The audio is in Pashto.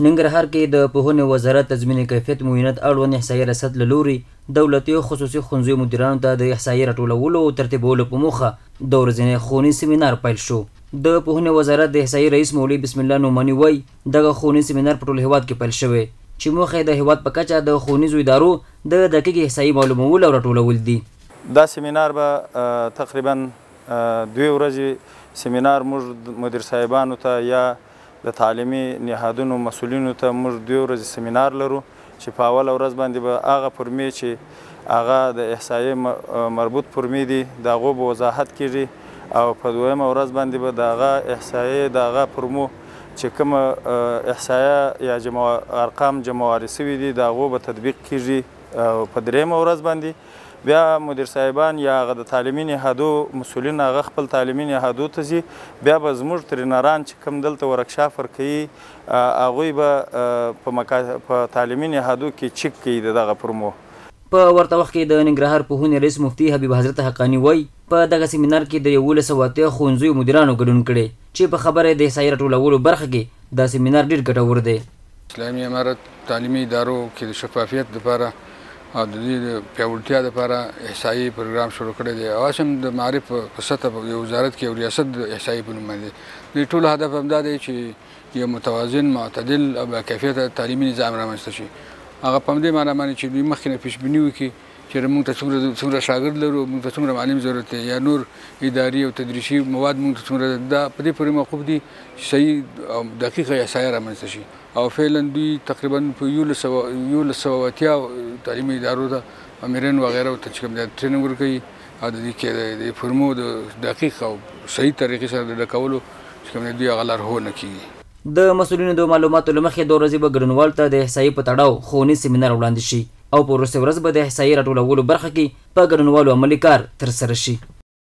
ننګرهار کې د پوهنې وزارت تضمین کیفیت معاینات اړوند احصایي رصد له لوري دولتي او خصوصي ښوونځیو مدیرانو ته د احصایي راټولولو او ترتیبولو په موخه د ورځني ښوونیز سیمینار پیل شو. د پوهنې وزارت د احصایي رئیس مولوي بسم الله نعماني وایي دغه ښوونیز سیمینار په ټول هیواد کې پیل شوی چې موخه یې د هیواد په کچه د ښوونیزو ادارو د دقیق احصایي معلومول او راټولول دي. دا سیمینار به تقریبا 2 ورځې سیمینار موږ مدیر صاحبانو ته یا د تعلیمي نهادونو مسؤلینو ته موږ 2 ورځې سیمینار لرو چې په اوله ورځ باندې به هغه فرمې چې هغه د احصایې مربوط فرمې دي د هغو به وضاحت کیږي او په دویمه ورځ باندې به د هغه احصایې د هغه فرمو چې کومه احصایه یا ارقام جمعواري سوي دي د هغو به تطبیق کیږي او په دریمه ورځ باندې بیا مدیر صاحبان یا هغه د تعلیمي نهادو مسؤلین هغه خپل تعلیمي نهادو ته ځي بیا به زموږ ترینران چې کوم دلته ورکشاپ ورکوي هغوی به په تعلیمي نهادو کې چک کوي د دغه فرمو. په ورته وخت کې د ننګرهار پوهنې رئیس مفتي حبیب حضرت حقانی وایي په دغه سیمینار کې د 1180 ښوونځیو مدیرانو ګډون کړی چې په خبره د احصایي راټولولو برخه کې دا سیمینار ډېر ګټور دی. اسلامي امارت تعلیمي ادارو کې د شفافیت لپاره او د دې د پیاوړتیا لپاره احصایي پروګرام شروع کړی دی او هم د معرف په سطح په وزارت کې او ریاست د احصایي په نوم باندې د ټولو هدف همدا دی چې یو متوازن معتدل او باکیفیته تعلیمي نظام رامنځته شي. هغه په همدې معنی باندې چې دوی مخکې نه پیشبیني وکړي چې موږ ته څومره شاګرد لرو موږ ته څومره معلم ضرورت دی یا نور اداري او تدریسي مواد موږ ته څومره دا په دې پورې موقوف دي چې صحیح او دقیقه احصایه رامنځته شي او فعلا دوی تقریبا په 1180 تعلیمي ادارو ته امیرین وغیره ته چې کوم ټریننګ ورکوي او د دې کې د فرمو د دقیق او صحیح طریقې سره د ډکولو چې کوم دوی هغه لارښوونه کیږي. د مسؤلینو د معلوماتو له مخې 2 ورځې به ګډونوالو ته د احصایي په تړاو ښوونیز سیمینار وړاندې شي او په وروستۍ ورځ به د احصایي راټولولو برخه کې په ګډونوالو عملي کار ترسره شي.